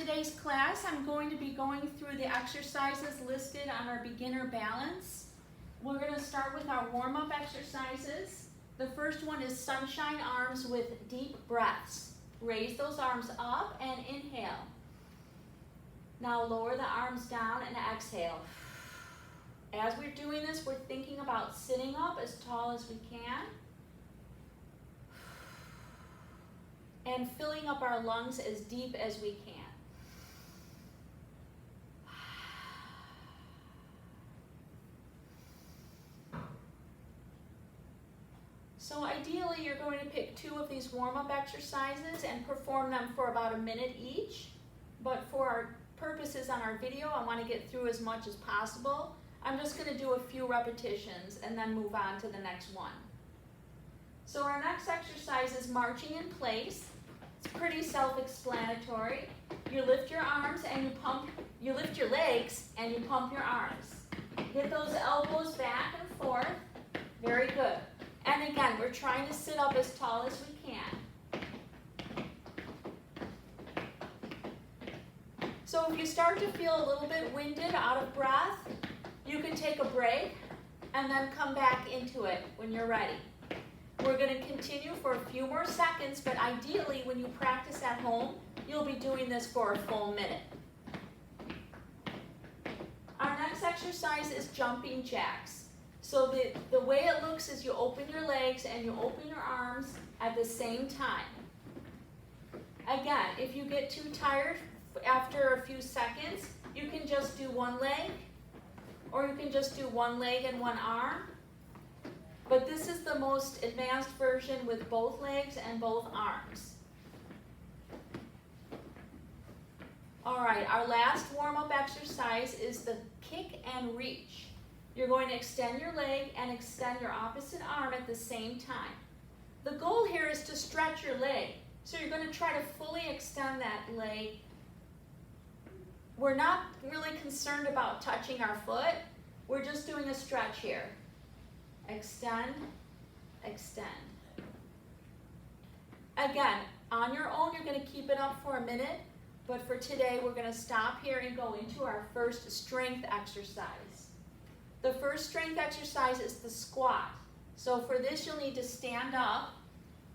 today's class, I'm going to be going through the exercises listed on our beginner balance. We're going to start with our warm-up exercises. The first one is sunshine arms with deep breaths. Raise those arms up and inhale. Now lower the arms down and exhale. As we're doing this, we're thinking about sitting up as tall as we can and filling up our lungs as deep as we can. So ideally, you're going to pick 2 of these warm-up exercises and perform them for about a minute each. But for our purposes on our video, I want to get through as much as possible. I'm just going to do a few repetitions and then move on to the next one. So our next exercise is marching in place. It's pretty self-explanatory. You lift your arms and you lift your legs and you pump your arms. Get those elbows back and forth. Very good. And again, we're trying to sit up as tall as we can. So if you start to feel a little bit winded, out of breath, you can take a break and then come back into it when you're ready. We're going to continue for a few more seconds, but ideally when you practice at home, you'll be doing this for a full minute. Our next exercise is jumping jacks. So the way it looks is you open your legs and you open your arms at the same time. Again, if you get too tired after a few seconds, you can just do one leg, or you can just do one leg and one arm. But this is the most advanced version with both legs and both arms. All right, our last warm-up exercise is the kick and reach. You're going to extend your leg and extend your opposite arm at the same time. The goal here is to stretch your leg. So you're going to try to fully extend that leg. We're not really concerned about touching our foot. We're just doing a stretch here. Extend, extend. Again, on your own, you're going to keep it up for a minute. But for today, we're going to stop here and go into our first strength exercise. The first strength exercise is the squat. So for this, you'll need to stand up.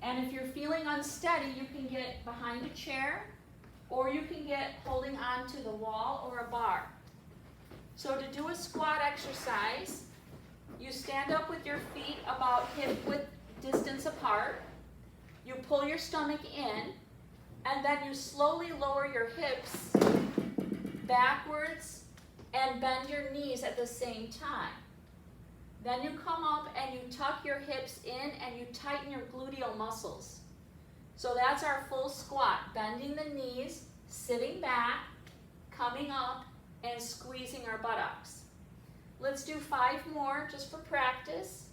And if you're feeling unsteady, you can get behind a chair, or you can get holding onto the wall or a bar. So to do a squat exercise, you stand up with your feet about hip width distance apart. You pull your stomach in, and then you slowly lower your hips backwards and bend your knees at the same time. Then you come up and you tuck your hips in and you tighten your gluteal muscles. So that's our full squat, bending the knees, sitting back, coming up, and squeezing our buttocks. Let's do 5 more just for practice.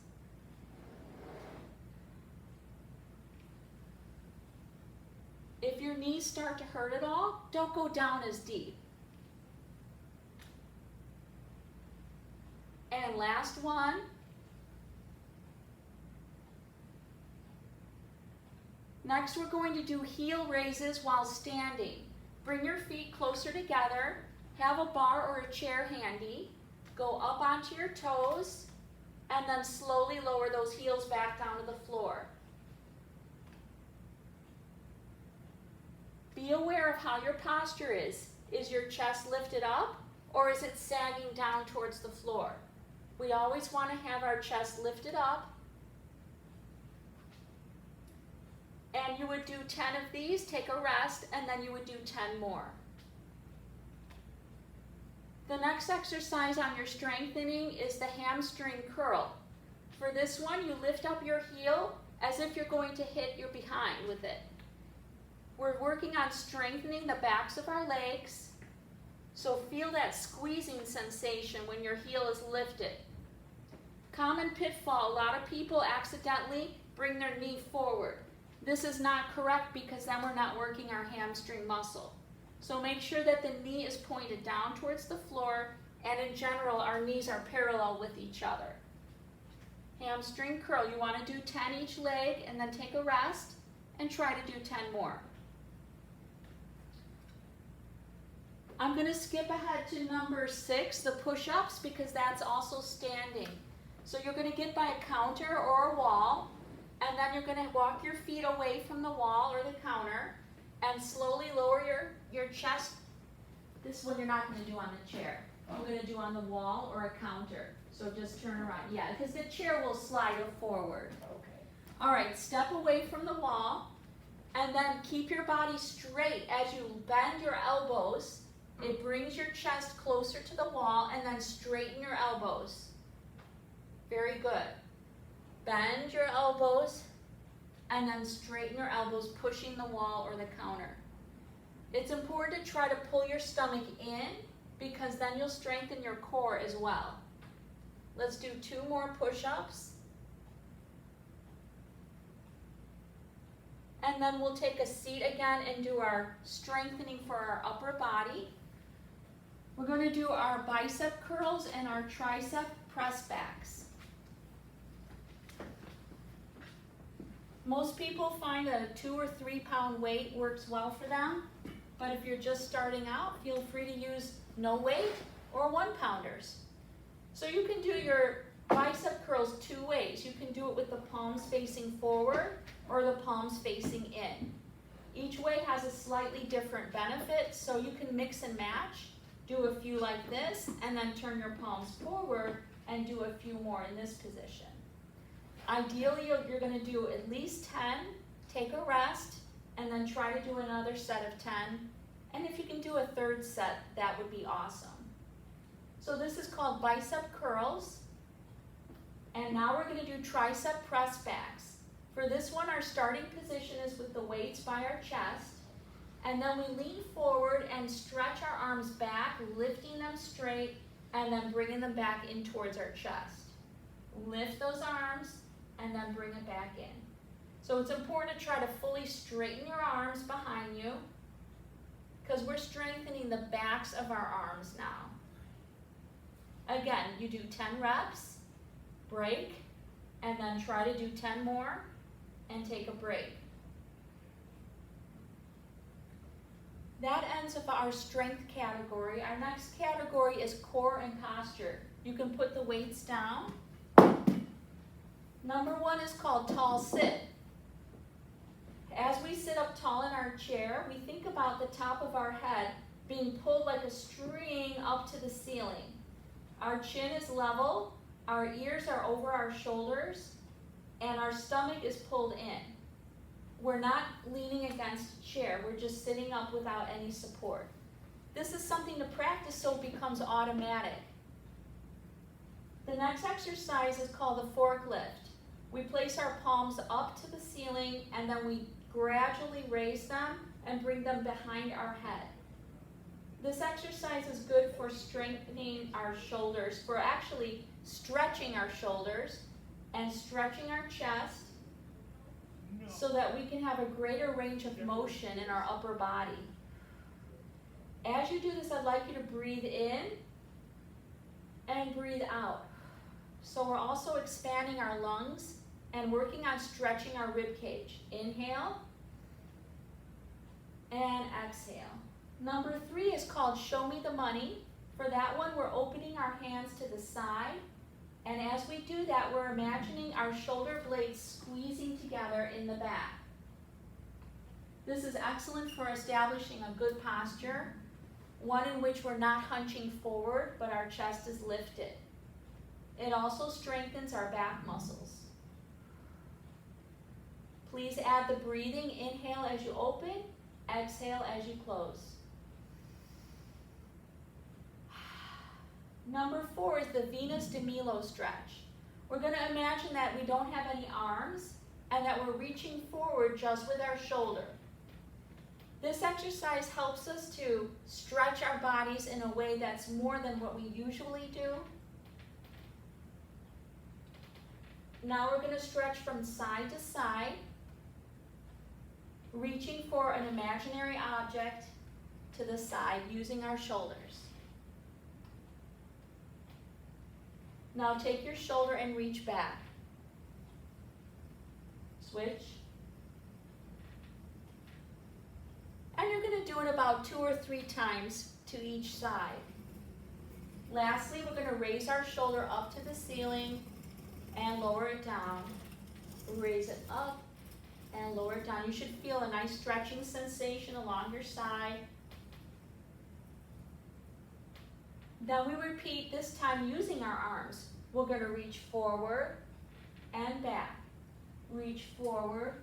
If your knees start to hurt at all, don't go down as deep. And last one. Next, we're going to do heel raises while standing. Bring your feet closer together. Have a bar or a chair handy. Go up onto your toes, and then slowly lower those heels back down to the floor. Be aware of how your posture is. Is your chest lifted up, or is it sagging down towards the floor? We always want to have our chest lifted up. And you would do 10 of these, take a rest, and then you would do 10 more. The next exercise on your strengthening is the hamstring curl. For this one, you lift up your heel as if you're going to hit your behind with it. We're working on strengthening the backs of our legs. So feel that squeezing sensation when your heel is lifted. Common pitfall, a lot of people accidentally bring their knee forward. This is not correct because then we're not working our hamstring muscle. So make sure that the knee is pointed down towards the floor, and in general, our knees are parallel with each other. Hamstring curl, you want to do 10 each leg and then take a rest and try to do 10 more. I'm going to skip ahead to number 6, the push-ups, because that's also standing. So you're going to get by a counter or a wall, and then you're going to walk your feet away from the wall or the counter, and slowly lower your chest. This one you're not going to do on the chair. You're going to do on the wall or a counter. So just turn around. Yeah, because the chair will slide forward. Okay. All right, step away from the wall, and then keep your body straight as you bend your elbows. It brings your chest closer to the wall, and then straighten your elbows. Very good. Bend your elbows, and then straighten your elbows, pushing the wall or the counter. It's important to try to pull your stomach in, because then you'll strengthen your core as well. Let's do 2 more push-ups. And then we'll take a seat again and do our strengthening for our upper body. We're going to do our bicep curls and our tricep press backs. Most people find a 2 or 3 pound weight works well for them, but if you're just starting out, feel free to use no weight or 1 pounders. So you can do your bicep curls 2 ways. You can do it with the palms facing forward or the palms facing in. Each way has a slightly different benefit, so you can mix and match. Do a few like this, and then turn your palms forward and do a few more in this position. Ideally, you're going to do at least 10, take a rest, and then try to do another set of 10. And if you can do a 3rd set, that would be awesome. So this is called bicep curls. And now we're going to do tricep press backs. For this one, our starting position is with the weights by our chest. And then we lean forward and stretch our arms back, lifting them straight, and then bringing them back in towards our chest. Lift those arms, and then bring it back in. So it's important to try to fully straighten your arms behind you, because we're strengthening the backs of our arms now. Again, you do 10 reps, break, and then try to do 10 more, and take a break. That ends with our strength category. Our next category is core and posture. You can put the weights down. Number 1 is called tall sit. As we sit up tall in our chair, we think about the top of our head being pulled like a string up to the ceiling. Our chin is level, our ears are over our shoulders, and our stomach is pulled in. We're not leaning against a chair, we're just sitting up without any support. This is something to practice so it becomes automatic. The next exercise is called the forklift. We place our palms up to the ceiling, and then we gradually raise them and bring them behind our head. This exercise is good for strengthening our shoulders, for actually stretching our shoulders and stretching our chest, so that we can have a greater range of motion in our upper body. As you do this, I'd like you to breathe in and breathe out. So we're also expanding our lungs and working on stretching our rib cage. Inhale and exhale. Number 3 is called Show Me the Money. For that one, we're opening our hands to the side. And as we do that, we're imagining our shoulder blades squeezing together in the back. This is excellent for establishing a good posture, one in which we're not hunching forward, but our chest is lifted. It also strengthens our back muscles. Please add the breathing. Inhale as you open, exhale as you close. Number 4 is the Venus de Milo stretch. We're going to imagine that we don't have any arms and that we're reaching forward just with our shoulder. This exercise helps us to stretch our bodies in a way that's more than what we usually do. Now we're going to stretch from side to side, reaching for an imaginary object to the side using our shoulders. Now take your shoulder and reach back. Switch. And you're going to do it about 2 or 3 times to each side. Lastly, we're going to raise our shoulder up to the ceiling and lower it down. Raise it up and lower it down. You should feel a nice stretching sensation along your side. Then we repeat, this time using our arms. We're going to reach forward and back. Reach forward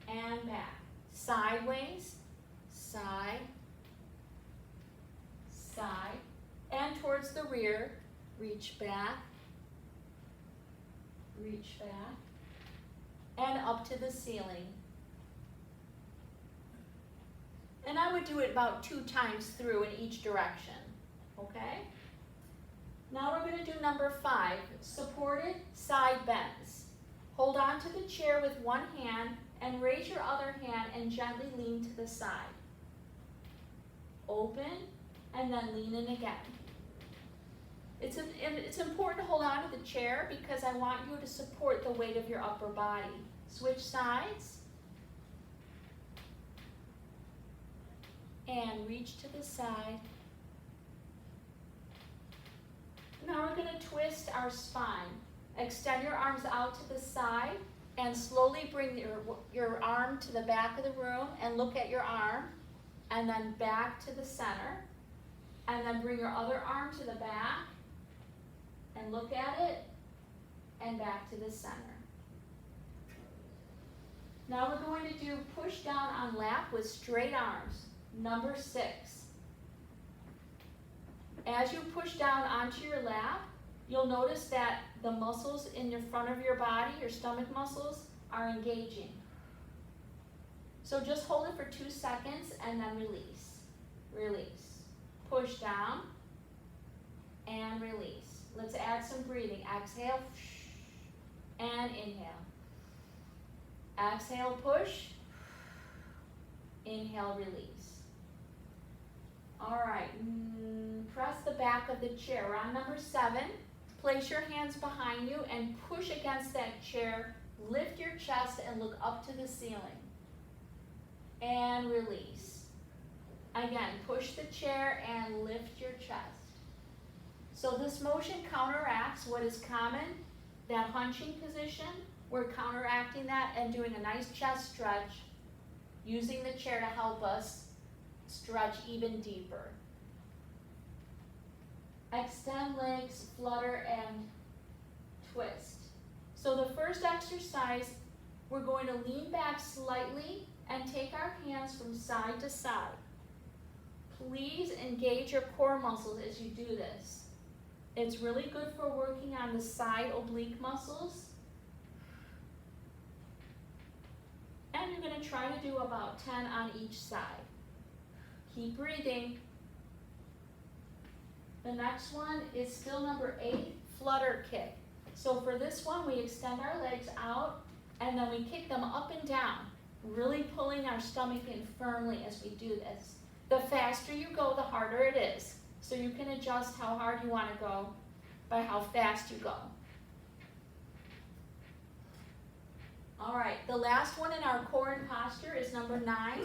and back. Sideways, side, side, and towards the rear. Reach back, and up to the ceiling. And I would do it about 2 times through in each direction, okay? Now we're going to do number 5, supported side bends. Hold on to the chair with one hand and raise your other hand and gently lean to the side. Open and then lean in again. It's important to hold on to the chair because I want you to support the weight of your upper body. Switch sides. And reach to the side. Now we're going to twist our spine. Extend your arms out to the side and slowly bring your arm to the back of the room and look at your arm, and then back to the center, and then bring your other arm to the back and look at it and back to the center. Now we're going to do push down on lap with straight arms, number 6. As you push down onto your lap, you'll notice that the muscles in the front of your body, your stomach muscles, are engaging. So just hold it for 2 seconds and then release. Release. Push down and release. Let's add some breathing. Exhale and inhale. Exhale, push. Inhale, release. All right, press the back of the chair. We're on number 7. Place your hands behind you and push against that chair. Lift your chest and look up to the ceiling. And release. Again, push the chair and lift your chest. So this motion counteracts what is common, that hunching position. We're counteracting that and doing a nice chest stretch, using the chair to help us stretch even deeper. Extend legs, flutter, and twist. So the first exercise, we're going to lean back slightly and take our hands from side to side. Please engage your core muscles as you do this. It's really good for working on the side oblique muscles. And you're going to try to do about 10 on each side. Keep breathing. The next one is still number 8, flutter kick. So for this one, we extend our legs out and then we kick them up and down, really pulling our stomach in firmly as we do this. The faster you go, the harder it is. So you can adjust how hard you want to go by how fast you go. All right, the last one in our core and posture is number 9.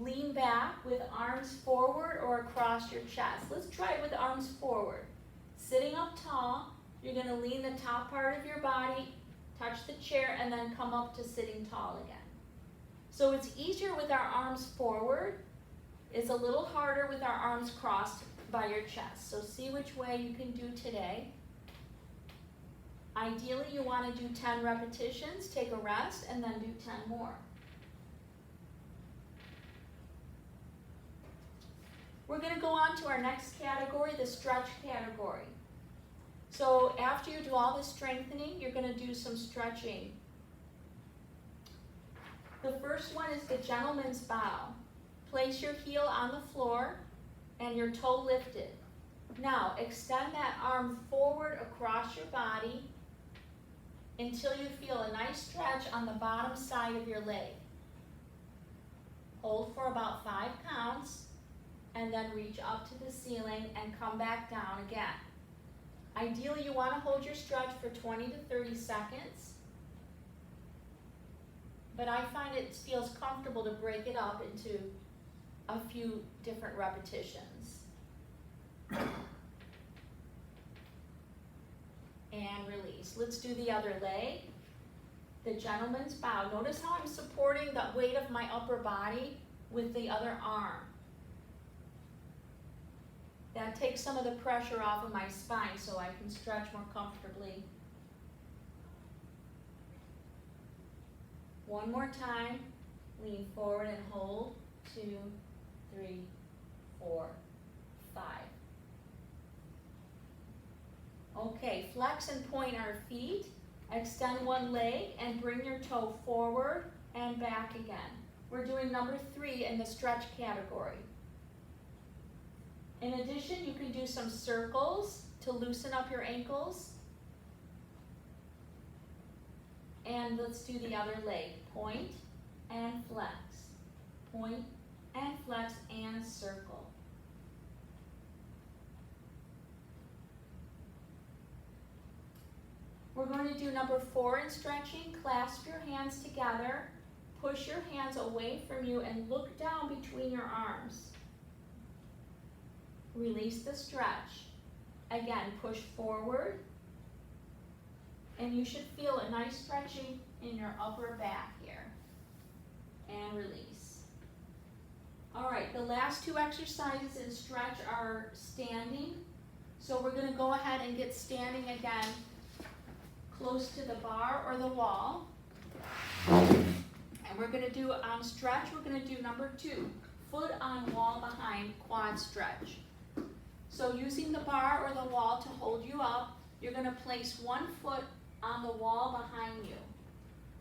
Lean back with arms forward or across your chest. Let's try it with arms forward. Sitting up tall, you're going to lean the top part of your body, touch the chair, and then come up to sitting tall again. So it's easier with our arms forward. It's a little harder with our arms crossed by your chest. So see which way you can do today. Ideally, you want to do 10 repetitions, take a rest, and then do 10 more. We're going to go on to our next category, the stretch category. So after you do all the strengthening, you're going to do some stretching. The first one is the gentleman's bow. Place your heel on the floor and your toe lifted. Now extend that arm forward across your body until you feel a nice stretch on the bottom side of your leg. Hold for about 5 counts and then reach up to the ceiling and come back down again. Ideally, you want to hold your stretch for 20 to 30 seconds, but I find it feels comfortable to break it up into a few different repetitions. And release. Let's do the other leg. The gentleman's bow. Notice how I'm supporting the weight of my upper body with the other arm. That takes some of the pressure off of my spine so I can stretch more comfortably. One more time. Lean forward and hold. 2, 3, 4, 5. Okay, flex and point our feet. Extend one leg and bring your toe forward and back again. We're doing number 3 in the stretch category. In addition, you can do some circles to loosen up your ankles. And let's do the other leg. Point and flex. Point and flex and circle. We're going to do number 4 in stretching. Clasp your hands together. Push your hands away from you and look down between your arms. Release the stretch. Again, push forward. And you should feel a nice stretching in your upper back here. And release. All right, the last 2 exercises in stretch are standing. So we're going to go ahead and get standing again, close to the bar or the wall. And we're going to do on stretch, we're going to do number 2, foot on wall behind quad stretch. So using the bar or the wall to hold you up, you're going to place one foot on the wall behind you.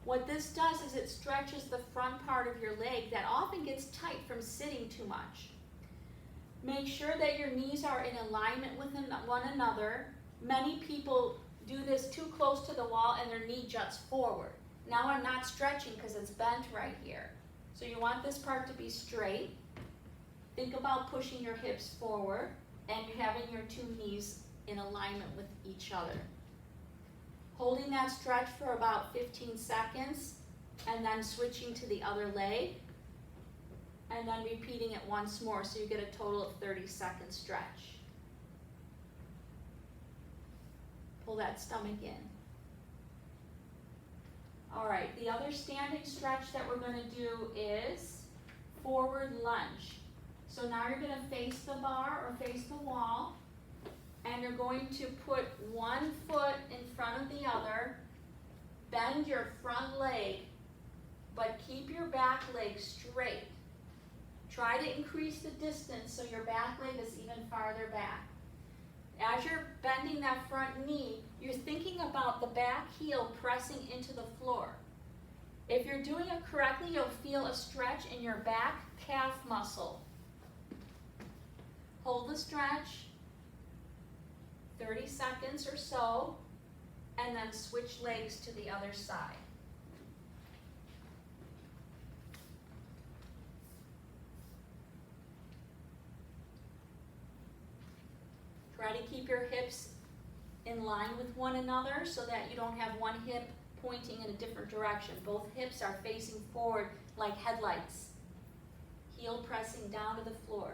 What this does is it stretches the front part of your leg that often gets tight from sitting too much. Make sure that your knees are in alignment with one another. Many people do this too close to the wall and their knee juts forward. Now I'm not stretching because it's bent right here. So you want this part to be straight. Think about pushing your hips forward and having your 2 knees in alignment with each other. Holding that stretch for about 15 seconds and then switching to the other leg and then repeating it once more so you get a total of 30-second stretch. Pull that stomach in. All right, the other standing stretch that we're going to do is forward lunge. So now you're going to face the bar or face the wall, and you're going to put one foot in front of the other, bend your front leg, but keep your back leg straight. Try to increase the distance so your back leg is even farther back. As you're bending that front knee, you're thinking about the back heel pressing into the floor. If you're doing it correctly, you'll feel a stretch in your back calf muscle. Hold the stretch, 30 seconds or so, and then switch legs to the other side. Try to keep your hips in line with one another so that you don't have one hip pointing in a different direction. Both hips are facing forward like headlights. Heel pressing down to the floor.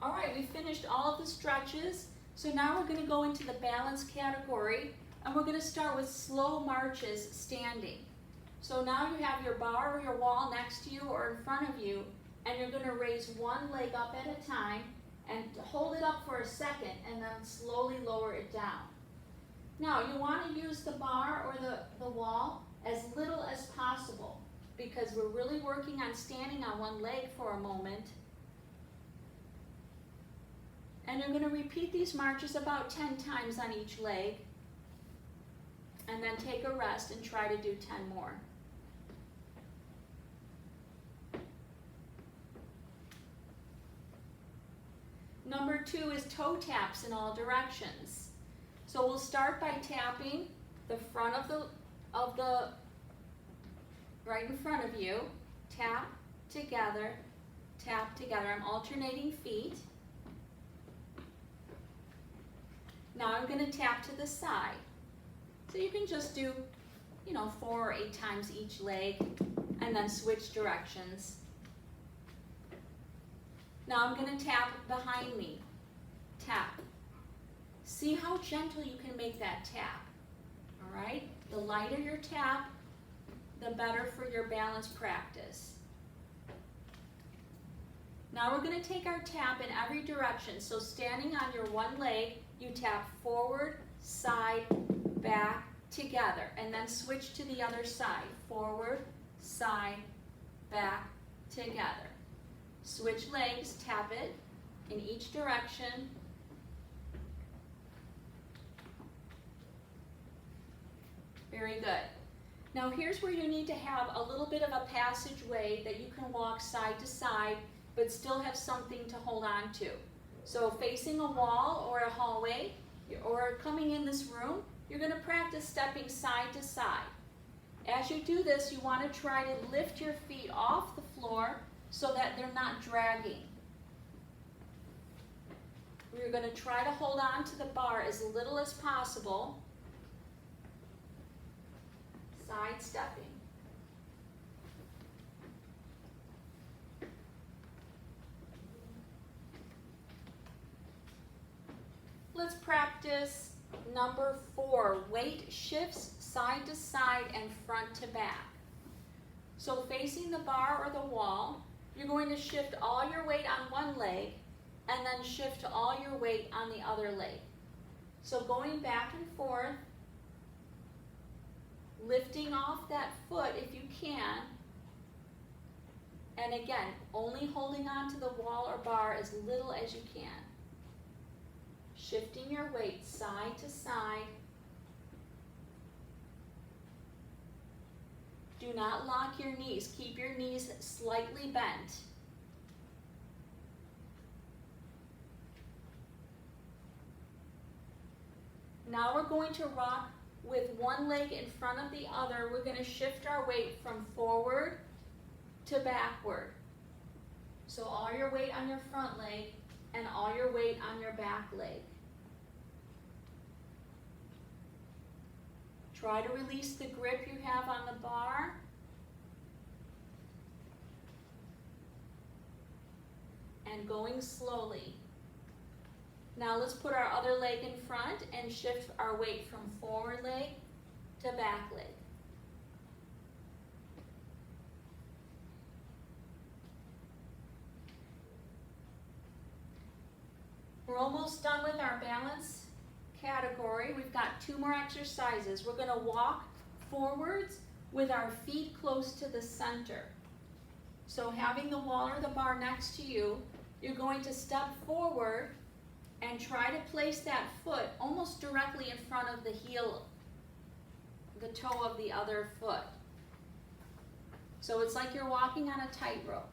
All right, we finished all of the stretches. So now we're going to go into the balance category, and we're going to start with slow marches standing. So now you have your bar or your wall next to you or in front of you, and you're going to raise one leg up at a time and hold it up for a second and then slowly lower it down. Now you want to use the bar or the wall as little as possible because we're really working on standing on one leg for a moment. And you're going to repeat these marches about 10 times on each leg and then take a rest and try to do 10 more. Number 2 is toe taps in all directions. So we'll start by tapping the front of the right in front of you. Tap together, tap together. I'm alternating feet. Now I'm going to tap to the side. So you can just do, 4 or 8 times each leg and then switch directions. Now I'm going to tap behind me. Tap. See how gentle you can make that tap. All right? The lighter your tap, the better for your balance practice. Now we're going to take our tap in every direction. So standing on your one leg, you tap forward, side, back, together. And then switch to the other side. Forward, side, back, together. Switch legs, tap it in each direction. Very good. Now here's where you need to have a little bit of a passageway that you can walk side to side, but still have something to hold on to. So facing a wall or a hallway, or coming in this room, you're going to practice stepping side to side. As you do this, you want to try to lift your feet off the floor so that they're not dragging. We're going to try to hold on to the bar as little as possible. Side stepping. Let's practice number 4, weight shifts side to side and front to back. So facing the bar or the wall, you're going to shift all your weight on one leg and then shift all your weight on the other leg. So going back and forth, lifting off that foot if you can, and again, only holding on to the wall or bar as little as you can. Shifting your weight side to side. Do not lock your knees. Keep your knees slightly bent. Now we're going to rock with one leg in front of the other. We're going to shift our weight from forward to backward. So all your weight on your front leg and all your weight on your back leg. Try to release the grip you have on the bar. And going slowly. Now let's put our other leg in front and shift our weight from forward leg to back leg. We're almost done with our balance category. We've got 2 more exercises. We're going to walk forwards with our feet close to the center. So having the wall or the bar next to you, you're going to step forward and try to place that foot almost directly in front of the heel, the toe of the other foot. So it's like you're walking on a tightrope.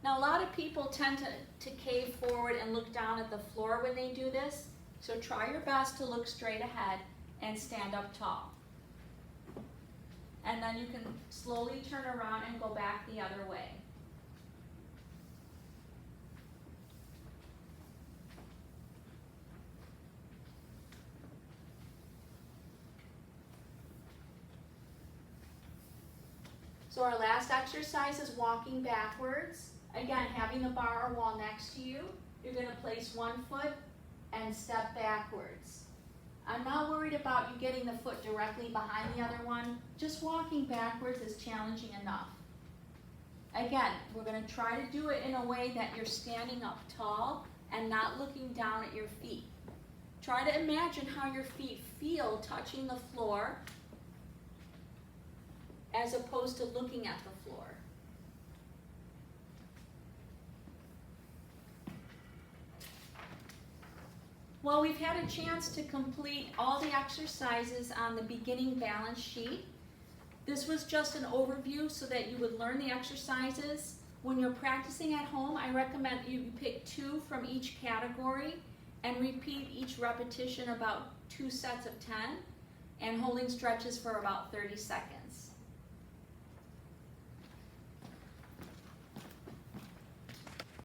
Now a lot of people tend to cave forward and look down at the floor when they do this. So try your best to look straight ahead and stand up tall. And then you can slowly turn around and go back the other way. So our last exercise is walking backwards. Again, having the bar or wall next to you, you're going to place one foot and step backwards. I'm not worried about you getting the foot directly behind the other one. Just walking backwards is challenging enough. Again, we're going to try to do it in a way that you're standing up tall and not looking down at your feet. Try to imagine how your feet feel touching the floor as opposed to looking at the floor. Well, we've had a chance to complete all the exercises on the beginning balance sheet. This was just an overview so that you would learn the exercises. When you're practicing at home, I recommend you pick 2 from each category and repeat each repetition about 2 sets of 10 and holding stretches for about 30 seconds.